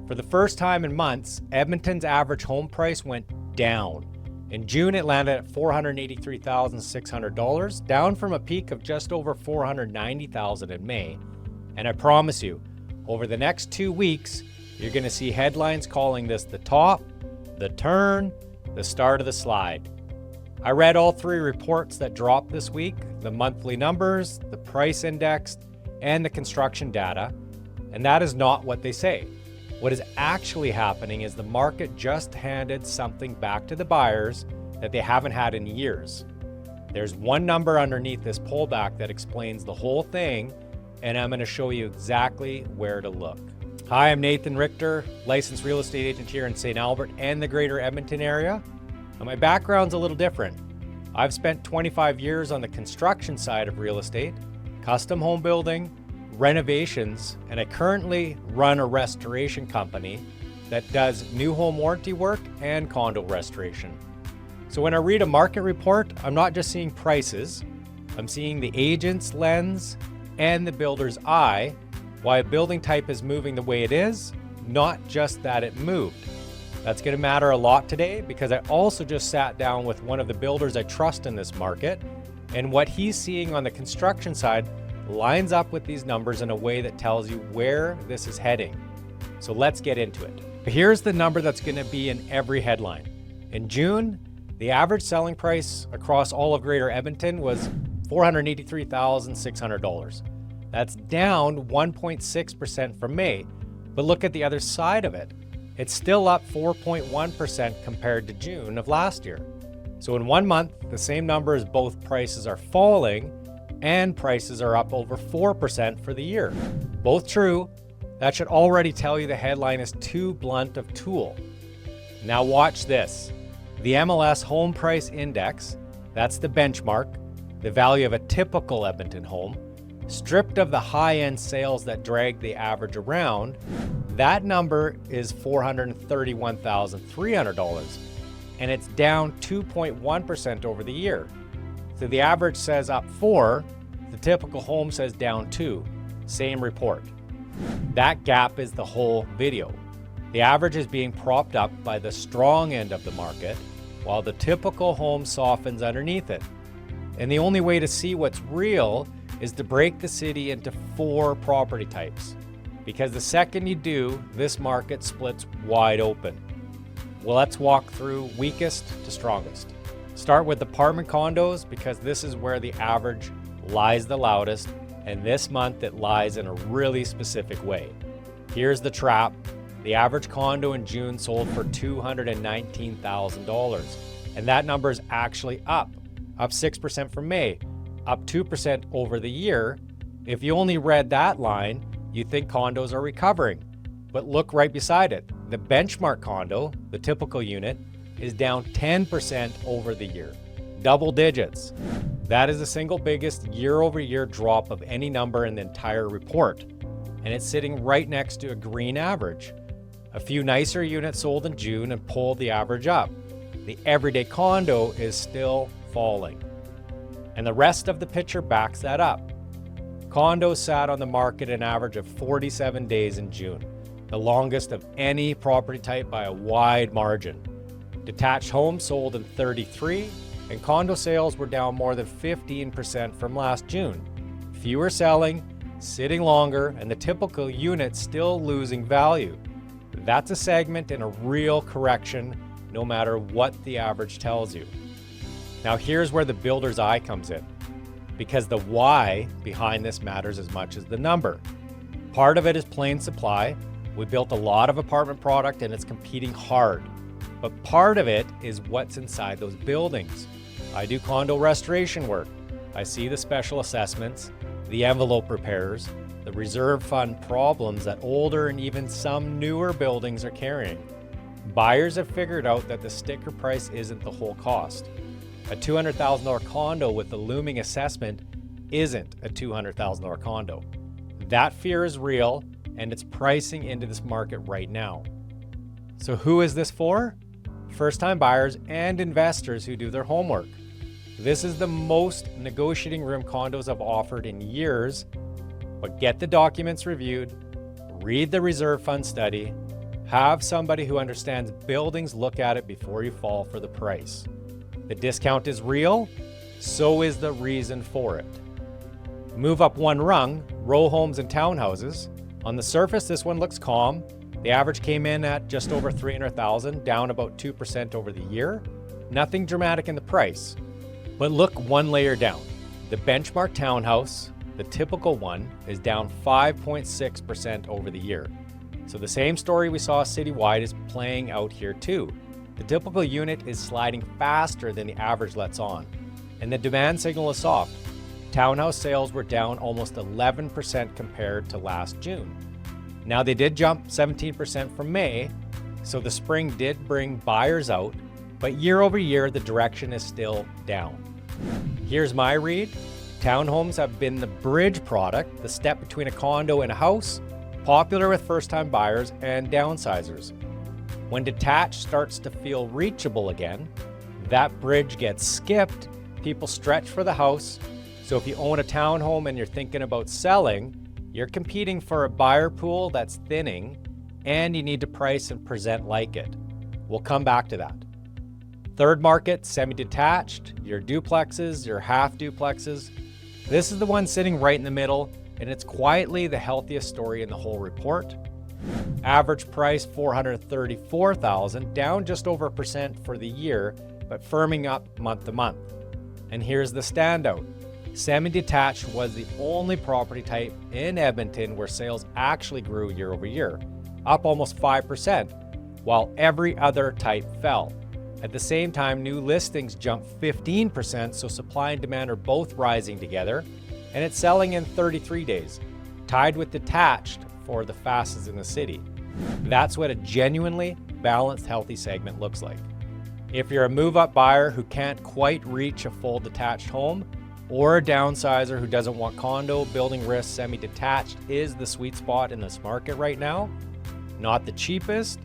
For the first time in months, Edmonton's average home price went down. In June, it landed at $483,600, down from a peak of just over $490,000 in May. And I promise you, over the next 2 weeks, you're going to see headlines calling this the top, the turn, the start of the slide. I read all 3 reports that dropped this week, the monthly numbers, the price index, and the construction data, and that is not what they say. What is actually happening is the market just handed something back to the buyers that they haven't had in years. There's one number underneath this pullback that explains the whole thing, and I'm going to show you exactly where to look. Hi, I'm Nathan Richter, licensed real estate agent here in St. Albert and the Greater Edmonton area. Now, my background's a little different. I've spent 25 years on the construction side of real estate, custom home building, renovations, and I currently run a restoration company that does new home warranty work and condo restoration. So when I read a market report, I'm not just seeing prices, I'm seeing the agent's lens and the builder's eye, why a building type is moving the way it is, not just that it moved. That's going to matter a lot today because I also just sat down with one of the builders I trust in this market, and what he's seeing on the construction side lines up with these numbers in a way that tells you where this is heading. So let's get into it. Here's the number that's going to be in every headline. In June, the average selling price across all of Greater Edmonton was $483,600. That's down 1.6% from May, but look at the other side of it. It's still up 4.1% compared to June of last year. So in 1 month, the same number as both prices are falling and prices are up over 4% for the year. Both true. That should already tell you the headline is too blunt of tool. Now watch this. The MLS Home Price Index, that's the benchmark, the value of a typical Edmonton home, stripped of the high-end sales that drag the average around, that number is $431,300, and it's down 2.1% over the year. So the average says up 4, the typical home says down 2, same report. That gap is the whole video. The average is being propped up by the strong end of the market, while the typical home softens underneath it. And the only way to see what's real is to break the city into 4 property types. Because the second you do, this market splits wide open. Well, let's walk through weakest to strongest. Start with apartment condos because this is where the average lies the loudest, and this month it lies in a really specific way. Here's the trap. The average condo in June sold for $219,000, and that number is actually up 6% from May, up 2% over the year. If you only read that line, you'd think condos are recovering, but look right beside it. The benchmark condo, the typical unit, is down 10% over the year, double digits. That is the single biggest year-over-year drop of any number in the entire report, and it's sitting right next to a green average. A few nicer units sold in June and pulled the average up. The everyday condo is still falling, and the rest of the picture backs that up. Condos sat on the market an average of 47 days in June, the longest of any property type by a wide margin. Detached homes sold in 33, and condo sales were down more than 15% from last June. Fewer selling, sitting longer, and the typical unit still losing value. That's a segment in a real correction, no matter what the average tells you. Now here's where the builder's eye comes in, because the why behind this matters as much as the number. Part of it is plain supply. We built a lot of apartment product and it's competing hard. But part of it is what's inside those buildings. I do condo restoration work. I see the special assessments, the envelope repairs, the reserve fund problems that older and even some newer buildings are carrying. Buyers have figured out that the sticker price isn't the whole cost. A $200,000 condo with the looming assessment isn't a $200,000 condo. That fear is real, and it's pricing into this market right now. So who is this for? First-time buyers and investors who do their homework. This is the most negotiating room condos I've offered in years, but get the documents reviewed, read the reserve fund study, Have somebody who understands buildings look at it before you fall for the price. The discount is real, so is the reason for it. Move up one rung, row homes and townhouses. On the surface, this one looks calm. The average came in at just over $300,000, down about 2% over the year. Nothing dramatic in the price. But look one layer down. The benchmark townhouse, the typical one, is down 5.6% over the year. So the same story we saw citywide is playing out here too. The typical unit is sliding faster than the average lets on, and the demand signal is soft. Townhouse sales were down almost 11% compared to last June. Now they did jump 17% from May, so the spring did bring buyers out, but year over year the direction is still down. Here's my read. Townhomes have been the bridge product, the step between a condo and a house, popular with first-time buyers and downsizers. When detached starts to feel reachable again, that bridge gets skipped, people stretch for the house. So if you own a townhome and you're thinking about selling, you're competing for a buyer pool that's thinning, and you need to price and present like it. We'll come back to that. Third market, semi-detached, your duplexes, your half duplexes. This is the one sitting right in the middle, and it's quietly the healthiest story in the whole report. Average price $434,000, down just over 1% for the year, but firming up month to month. And here's the standout. Semi-detached was the only property type in Edmonton where sales actually grew year over year, up almost 5%, while every other type fell. At the same time, new listings jumped 15%, so supply and demand are both rising together, and it's selling in 33 days, tied with detached for the fastest in the city. That's what a genuinely balanced, healthy segment looks like. If you're a move-up buyer who can't quite reach a full detached home, or a downsizer who doesn't want condo, building risk, semi-detached is the sweet spot in this market right now. Not the cheapest,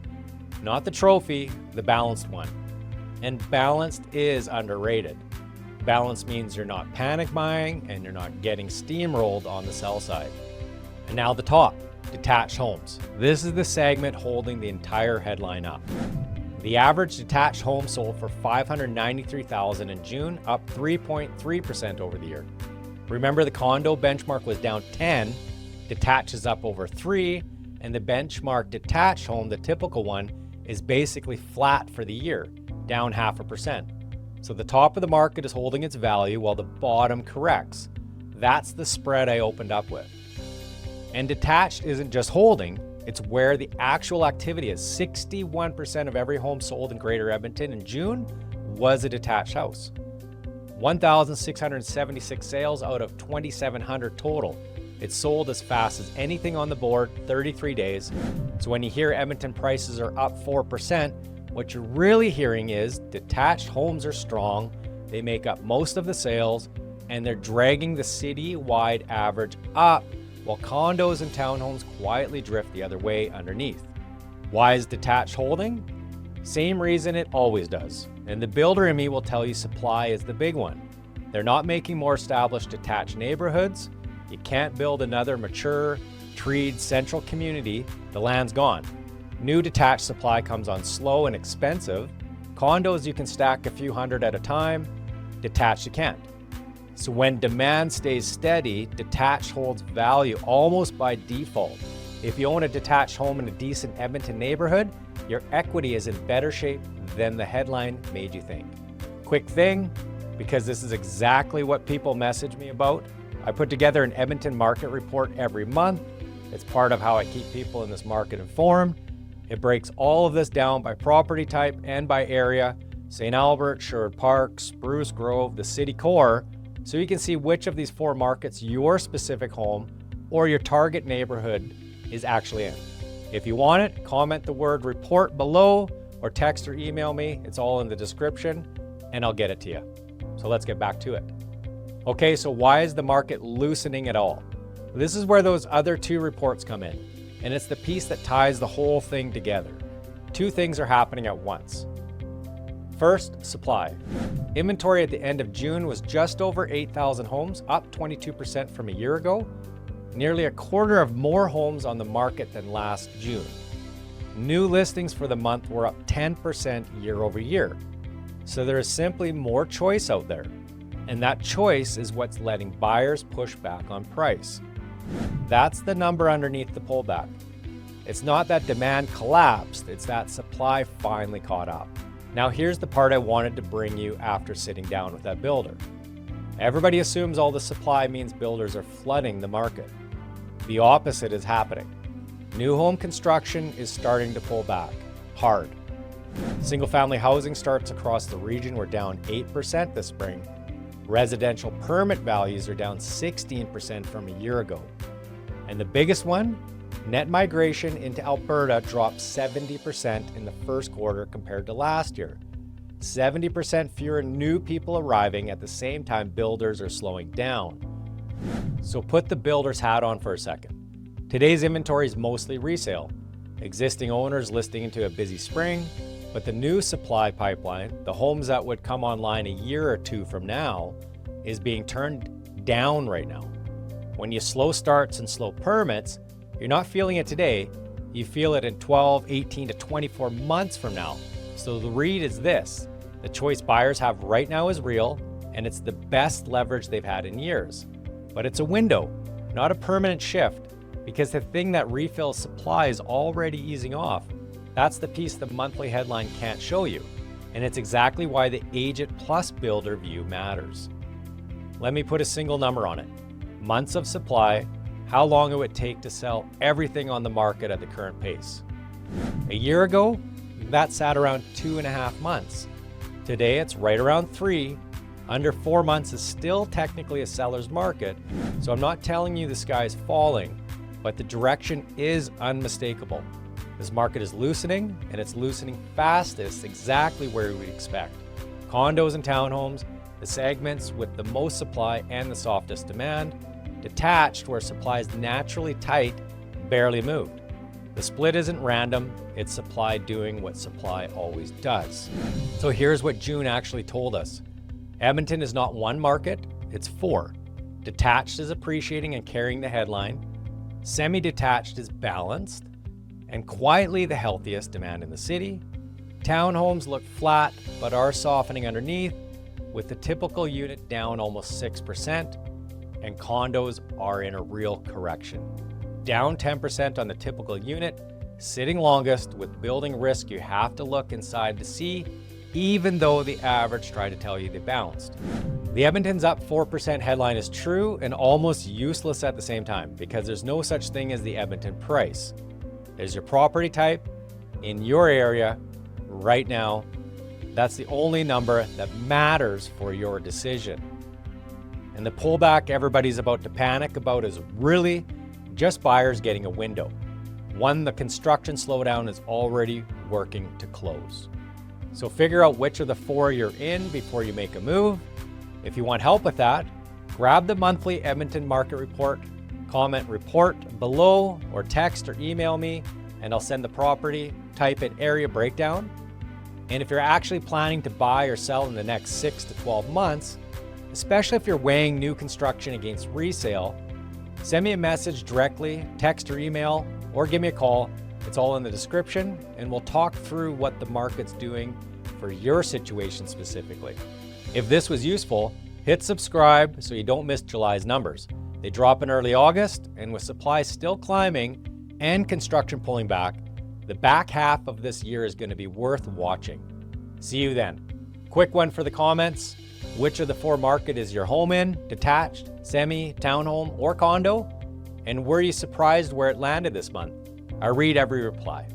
not the trophy, the balanced one. And balanced is underrated. Balance means you're not panic buying and you're not getting steamrolled on the sell side. And now the top, detached homes. This is the segment holding the entire headline up. The average detached home sold for $593,000 in June, up 3.3% over the year. Remember, the condo benchmark was down 10, detached is up over 3, and the benchmark detached home, the typical one, is basically flat for the year, down 0.5%. So the top of the market is holding its value while the bottom corrects. That's the spread I opened up with. And detached isn't just holding, it's where the actual activity is. 61% of every home sold in Greater Edmonton in June was a detached house. 1,676 sales out of 2,700 total. It sold as fast as anything on the board, 33 days. So when you hear Edmonton prices are up 4%, what you're really hearing is detached homes are strong, they make up most of the sales, and they're dragging the city-wide average up, while condos and townhomes quietly drift the other way underneath. Why is detached holding? Same reason it always does. And the builder in me will tell you supply is the big one. They're not making more established detached neighborhoods. You can't build another mature, treed central community. The land's gone. New detached supply comes on slow and expensive. Condos you can stack a few hundred at a time. Detached you can't. So when demand stays steady, detached holds value almost by default. If you own a detached home in a decent Edmonton neighborhood, your equity is in better shape than the headline made you think. Quick thing, because this is exactly what people message me about, I put together an Edmonton market report every month. It's part of how I keep people in this market informed. It breaks all of this down by property type and by area, St. Albert, Sherwood Park, Spruce Grove, the city core, so you can see which of these 4 markets your specific home or your target neighborhood is actually in. If you want it, comment the word report below or text or email me. It's all in the description and I'll get it to you. So let's get back to it. Okay, so why is the market loosening at all? This is where those other 2 reports come in, and it's the piece that ties the whole thing together. 2 things are happening at once. First, supply. Inventory at the end of June was just over 8,000 homes, up 22% from a year ago, nearly a quarter of more homes on the market than last June. New listings for the month were up 10% year over year. So there is simply more choice out there. And that choice is what's letting buyers push back on price. That's the number underneath the pullback. It's not that demand collapsed, it's that supply finally caught up. Now here's the part I wanted to bring you after sitting down with that builder. Everybody assumes all the supply means builders are flooding the market. The opposite is happening. New home construction is starting to pull back, hard. Single-family housing starts across the region were down 8% this spring. Residential permit values are down 16% from a year ago. And the biggest one, net migration into Alberta dropped 70% in the first quarter compared to last year. 70% fewer new people arriving at the same time builders are slowing down. So put the builder's hat on for a second. Today's inventory is mostly resale. Existing owners listing into a busy spring, but the new supply pipeline, the homes that would come online a year or two from now, is being turned down right now. When you slow starts and slow permits, you're not feeling it today, you feel it in 12, 18 to 24 months from now. So the read is this: the choice buyers have right now is real, and it's the best leverage they've had in years. But it's a window, not a permanent shift, because the thing that refills supply is already easing off. That's the piece the monthly headline can't show you, and it's exactly why the Agent Plus builder view matters. Let me put a single number on it. Months of supply, how long it would take to sell everything on the market at the current pace. A year ago, that sat around 2.5 months. Today, it's right around 3. Under 4 months is still technically a seller's market, so I'm not telling you the sky is falling, but the direction is unmistakable. This market is loosening, and it's loosening fastest exactly where we expect. Condos and townhomes, the segments with the most supply and the softest demand. Detached, where supply is naturally tight, barely moved. The split isn't random, it's supply doing what supply always does. So here's what June actually told us. Edmonton is not one market, it's 4. Detached is appreciating and carrying the headline. Semi-detached is balanced and quietly the healthiest demand in the city. Townhomes look flat but are softening underneath, with the typical unit down almost 6%, and condos are in a real correction. Down 10% on the typical unit, sitting longest with building risk you have to look inside to see, even though the average tried to tell you they bounced. The Edmonton's up 4% headline is true and almost useless at the same time, because there's no such thing as the Edmonton price. There's your property type in your area right now. That's the only number that matters for your decision. And the pullback everybody's about to panic about is really just buyers getting a window. One the construction slowdown is already working to close. So figure out which of the 4 you're in before you make a move. If you want help with that, grab the monthly Edmonton Market Report, comment report below, or text or email me, and I'll send the property type and area breakdown. And if you're actually planning to buy or sell in the next 6 to 12 months, especially if you're weighing new construction against resale, send me a message directly, text or email, or give me a call. It's all in the description, and we'll talk through what the market's doing for your situation specifically. If this was useful, hit subscribe so you don't miss July's numbers. They drop in early August, and with supply still climbing and construction pulling back, the back half of this year is going to be worth watching. See you then. Quick one for the comments. Which of the 4 market is your home in? Detached, semi, townhome, or condo? And were you surprised where it landed this month? I read every reply.